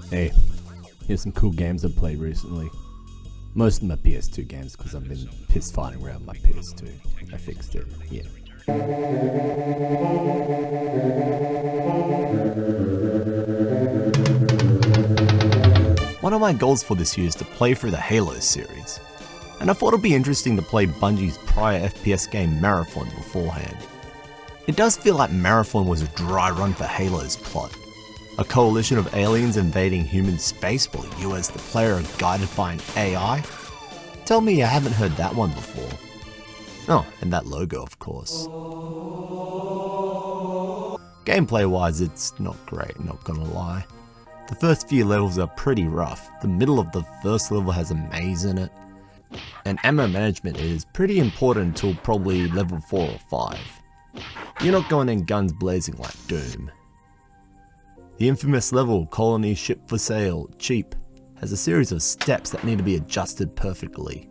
Hey, here's some cool games I've played recently. Most of them are PS2 games because I've been piss fighting around my PS2. I fixed it, yeah. One of my goals for this year is to play through the Halo series, and I thought it'd be interesting to play Bungie's prior FPS game Marathon beforehand. It does feel like Marathon was a dry run for Halo's plot. A coalition of aliens invading human space while you as the player are guided by an AI? Tell me you haven't heard that one before. Oh, and that logo of course. Gameplay wise it's not great, not gonna lie. The first few levels are pretty rough, the middle of the first level has a maze in it, and ammo management is pretty important until probably level 4 or 5. You're not going in guns blazing like Doom. The infamous level, Colony Ship for Sale, Cheap, has a series of steps that need to be adjusted perfectly.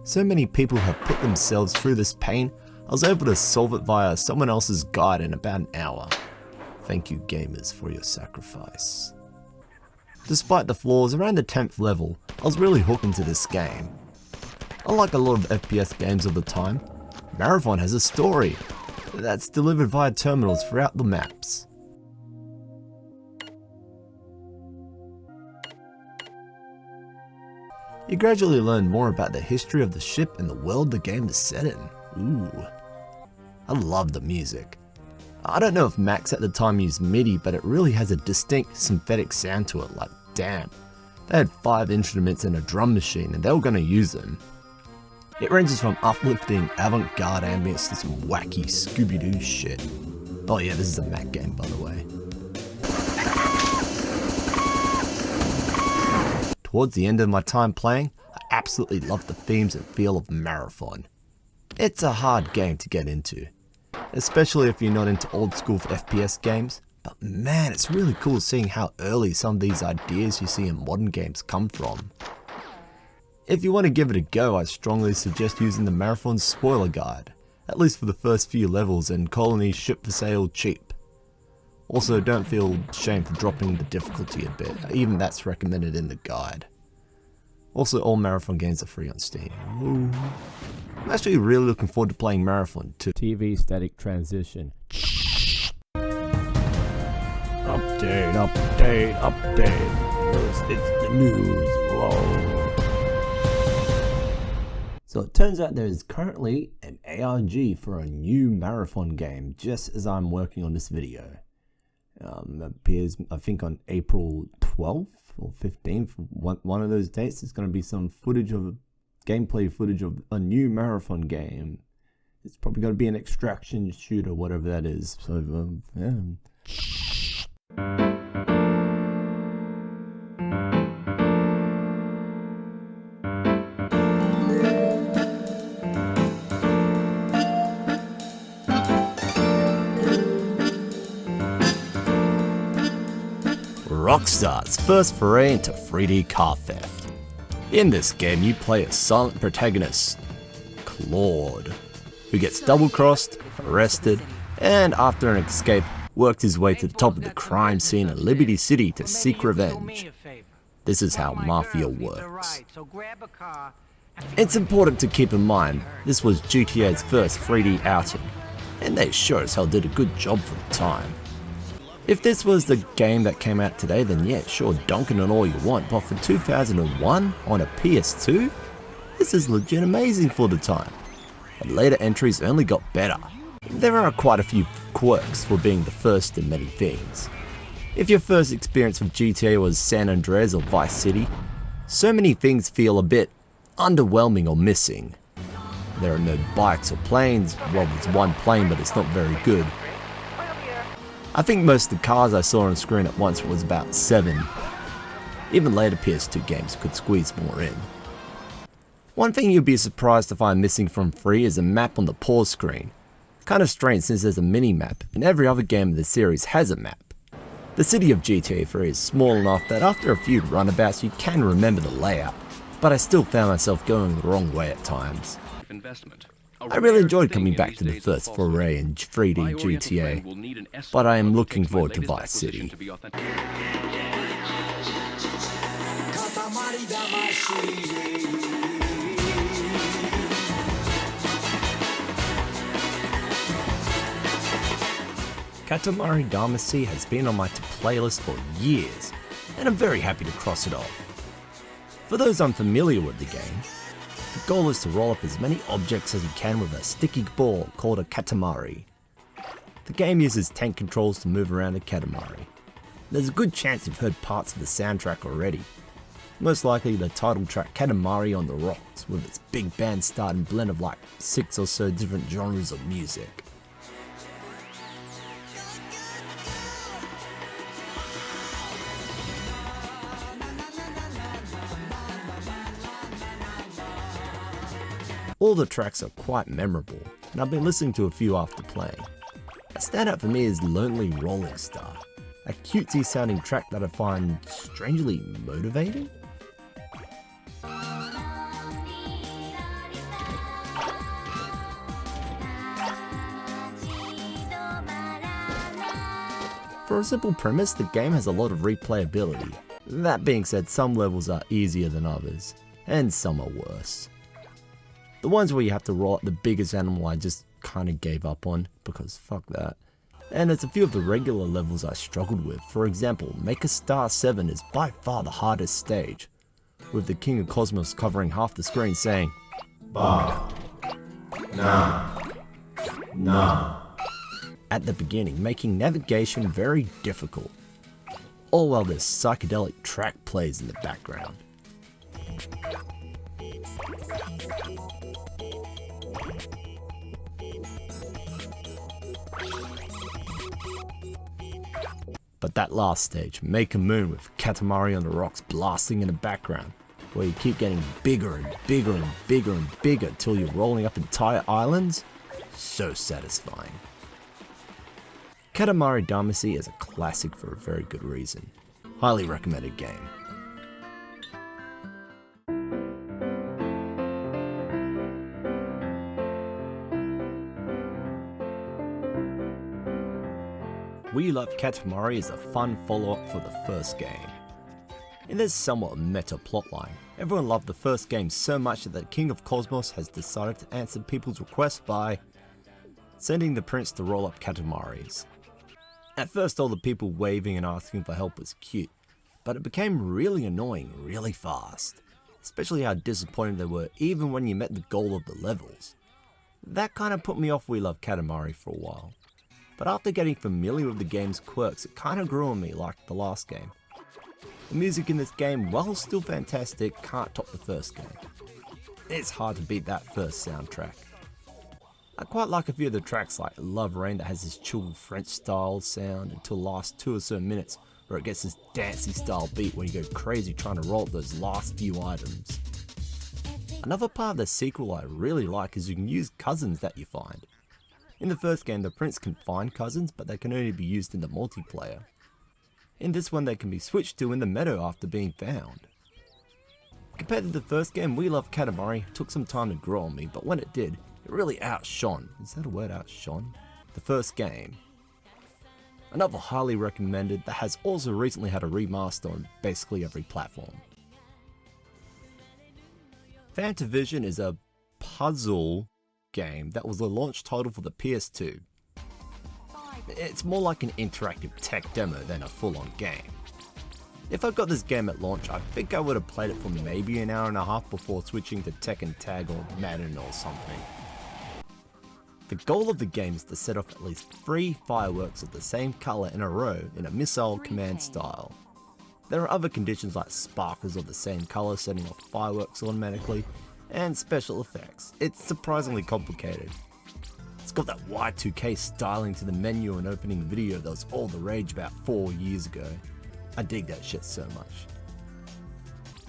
So many people have put themselves through this pain, I was able to solve it via someone else's guide in about an hour. Thank you gamers for your sacrifice. Despite the flaws, around the 10th level, I was really hooked into this game. Unlike a lot of FPS games of the time, Marathon has a story that's delivered via terminals throughout the maps. You gradually learn more about the history of the ship and the world the game is set in. Ooh. I love the music. I don't know if Max at the time used MIDI, but it really has a distinct synthetic sound to it, like damn. They had 5 instruments and a drum machine and they were gonna use them. It ranges from uplifting avant-garde ambience to some wacky Scooby-Doo shit. Oh yeah, this is a Mac game by the way. Towards the end of my time playing, I absolutely loved the themes and feel of Marathon. It's a hard game to get into, especially if you're not into old school FPS games, but man, it's really cool seeing how early some of these ideas you see in modern games come from. If you want to give it a go, I strongly suggest using the Marathon spoiler guide, at least for the first few levels, and Colony Ship for Sale Cheap. Also, don't feel ashamed for dropping the difficulty a bit, even that's recommended in the guide. Also, all Marathon games are free on Steam. Ooh. I'm actually really looking forward to playing Marathon too. TV static transition. Update, update, update. It's the news. Whoa. So it turns out there is currently an ARG for a new Marathon game, just as I'm working on this video. Appears, I think, on April 12th or 15th, one of those dates. There's going to be some footage of gameplay footage of a new Marathon game. It's probably going to be an extraction shooter, whatever that is. So yeah. Rockstar's first foray into 3D car theft. In this game you play a silent protagonist, Claude, who gets double-crossed, arrested, and after an escape worked his way to the top of the crime scene in Liberty City to seek revenge. This is how Mafia works. It's important to keep in mind, this was GTA's first 3D outing, and they sure as hell did a good job for the time. If this was the game that came out today, then yeah, sure, dunk it on all you want, but for 2001 on a PS2, this is legit amazing for the time. And later entries only got better. There are quite a few quirks for being the first in many things. If your first experience with GTA was San Andreas or Vice City, so many things feel a bit underwhelming or missing. There are no bikes or planes, well there's one plane but it's not very good. I think most of the cars I saw on screen at once was about 7. Even later PS2 games could squeeze more in. One thing you'd be surprised to find missing from 3 is a map on the pause screen. Kinda strange since there's a mini-map, and every other game in the series has a map. The city of GTA 3 is small enough that after a few runabouts you can remember the layout, but I still found myself going the wrong way at times. I really enjoyed coming back to the first foray in 3D GTA, but I am looking forward to Vice City. Katamari Damacy. Katamari Damacy has been on my playlist for years, and I'm very happy to cross it off. For those unfamiliar with the game, the goal is to roll up as many objects as you can with a sticky ball called a Katamari. The game uses tank controls to move around a Katamari. There's a good chance you've heard parts of the soundtrack already. Most likely the title track Katamari on the Rocks, with its big band start and blend of like 6 or so different genres of music. All the tracks are quite memorable, and I've been listening to a few after playing. A standout for me is Lonely Rolling Star, a cutesy sounding track that I find strangely motivating. For a simple premise, the game has a lot of replayability. That being said, some levels are easier than others, and some are worse. The ones where you have to roll up the biggest animal I just kinda gave up on, because fuck that. And there's a few of the regular levels I struggled with. For example, Make a Star 7 is by far the hardest stage, with the King of Cosmos covering half the screen saying, Bah. Nah. Nah. at the beginning, making navigation very difficult, all while this psychedelic track plays in the background. But that last stage, Make a Moon with Katamari on the Rocks blasting in the background, where you keep getting bigger and bigger and bigger and bigger till you're rolling up entire islands, so satisfying. Katamari Damacy is a classic for a very good reason. Highly recommended game. We Love Katamari is a fun follow-up for the first game. In this somewhat meta plotline, everyone loved the first game so much that the King of Cosmos has decided to answer people's requests by sending the prince to roll up Katamaris. At first all the people waving and asking for help was cute, but it became really annoying really fast, especially how disappointed they were even when you met the goal of the levels. That kinda put me off We Love Katamari for a while. But after getting familiar with the game's quirks, it kinda grew on me like the last game. The music in this game, while still fantastic, can't top the first game. It's hard to beat that first soundtrack. I quite like a few of the tracks like Love Rain that has this chill French style sound until the last 2 or so minutes where it gets this dancey style beat where you go crazy trying to roll up those last few items. Another part of the sequel I really like is you can use cousins that you find. In the first game, the prince can find cousins, but they can only be used in the multiplayer. In this one, they can be switched to in the meadow after being found. Compared to the first game, We Love Katamari took some time to grow on me, but when it did, it really outshone, is that a word, outshone? The first game. Another highly recommended that has also recently had a remaster on basically every platform. Fantavision is a puzzle game that was the launch title for the PS2. It's more like an interactive tech demo than a full-on game. If I got this game at launch, I think I would have played it for maybe an hour and a half before switching to Tekken Tag or Madden or something. The goal of the game is to set off at least 3 fireworks of the same colour in a row in a missile command style. There are other conditions like sparklers of the same colour setting off fireworks automatically, and special effects. It's surprisingly complicated. It's got that Y2K styling to the menu and opening video that was all the rage about 4 years ago. I dig that shit so much.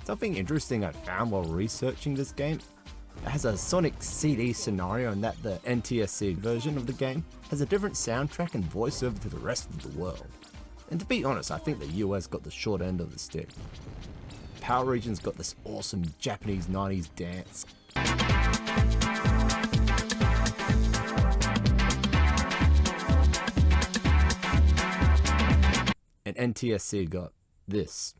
Something interesting I found while researching this game, it has a Sonic CD scenario in that the NTSC version of the game has a different soundtrack and voiceover to the rest of the world. And to be honest, I think the US got the short end of the stick. Power Region's got this awesome Japanese 90s dance. And NTSC got this.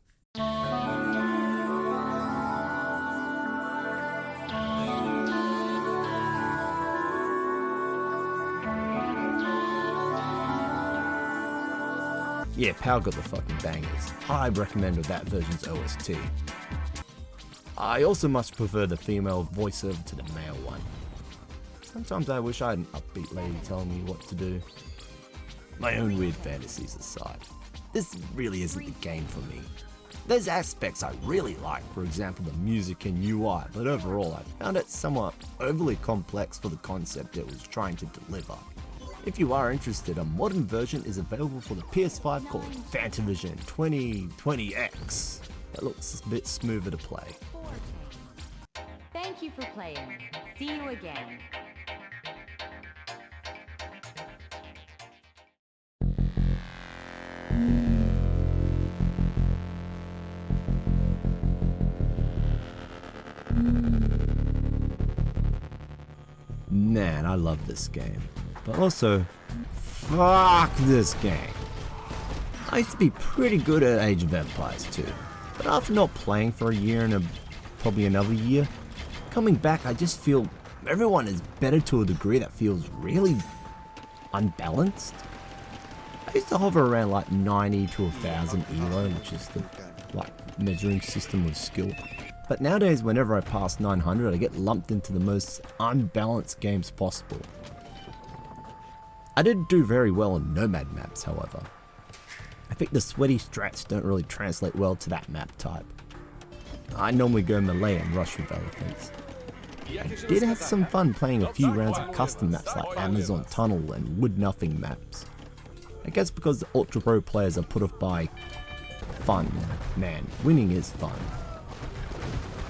Yeah, Power got the fucking bangers. I recommend with that version's OST. I also much prefer the female voiceover to the male one. Sometimes I wish I had an upbeat lady telling me what to do. My own weird fantasies aside, this really isn't the game for me. There's aspects I really like, for example the music and UI, but overall I found it somewhat overly complex for the concept it was trying to deliver. If you are interested, a modern version is available for the PS5 called Fantavision 2020X. It looks a bit smoother to play. Thank you for playing. See you again. Man, I love this game. But also, fuck this game. I used to be pretty good at Age of Empires 2, but after not playing for a year and probably another year, coming back I just feel everyone is better to a degree that feels really unbalanced. I used to hover around like 90 to 1000 elo, which is the measuring system of skill. But nowadays whenever I pass 900 I get lumped into the most unbalanced games possible. I did do very well on Nomad maps, however. I think the sweaty strats don't really translate well to that map type. I normally go melee and rush with elephants. I did have some fun playing a few rounds of custom maps like Amazon Tunnel and Wood Nothing maps. I guess because the Ultra Pro players are put off by fun. Man, winning is fun.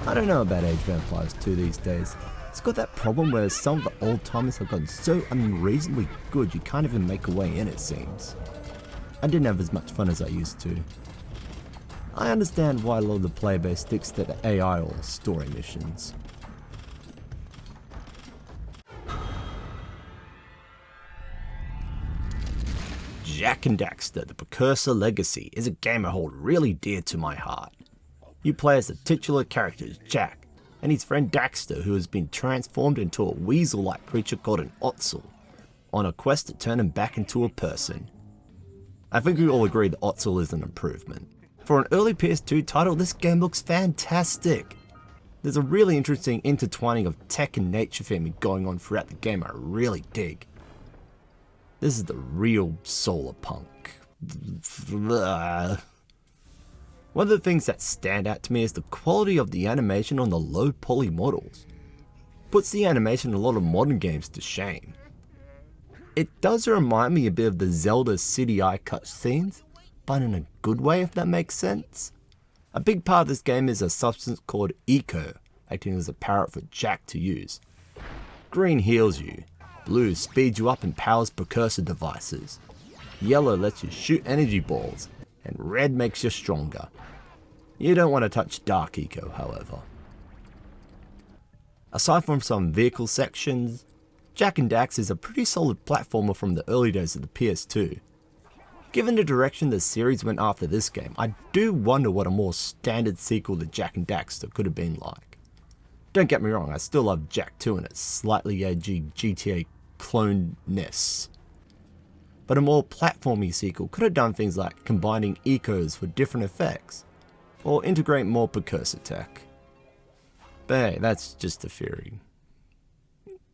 I don't know about Age of Empires 2 these days. It's got that problem where some of the old timers have gotten so unreasonably good you can't even make a way in, it seems. I didn't have as much fun as I used to. I understand why a lot of the player base sticks to the AI or story missions. Jak and Daxter, the Precursor Legacy, is a game I hold really dear to my heart. You play as the titular character Jak, and his friend Daxter, who has been transformed into a weasel-like creature called an Ottsel, on a quest to turn him back into a person. I think we all agree that Ottsel is an improvement. For an early PS2 title, this game looks fantastic. There's a really interesting intertwining of tech and nature theme going on throughout the game I really dig. This is the real solar punk. One of the things that stand out to me is the quality of the animation on the low poly models. Puts the animation in a lot of modern games to shame. It does remind me a bit of the Zelda City Eye cutscenes, but in a good way if that makes sense. A big part of this game is a substance called Eco, acting as a parrot for Jak to use. Green heals you, blue speeds you up and powers precursor devices, yellow lets you shoot energy balls, and red makes you stronger. You don't want to touch Dark Eco, however. Aside from some vehicle sections, Jak and Daxter is a pretty solid platformer from the early days of the PS2. Given the direction the series went after this game, I do wonder what a more standard sequel to Jak and Daxter could have been like. Don't get me wrong, I still love Jak 2 and its slightly edgy GTA clone-ness. But a more platformy sequel could have done things like combining ecos for different effects, or integrate more precursor tech. But hey, that's just a theory.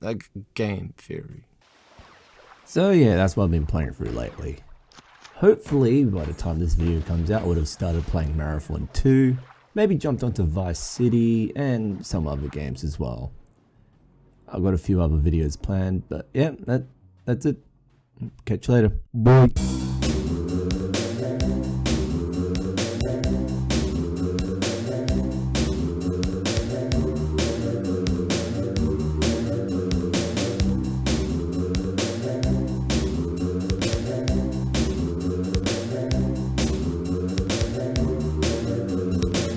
A game theory. So yeah, that's what I've been playing through lately. Hopefully, by the time this video comes out, I would have started playing Marathon 2, maybe jumped onto Vice City, and some other games as well. I've got a few other videos planned, but yeah, that's it. Catch you later. Bye.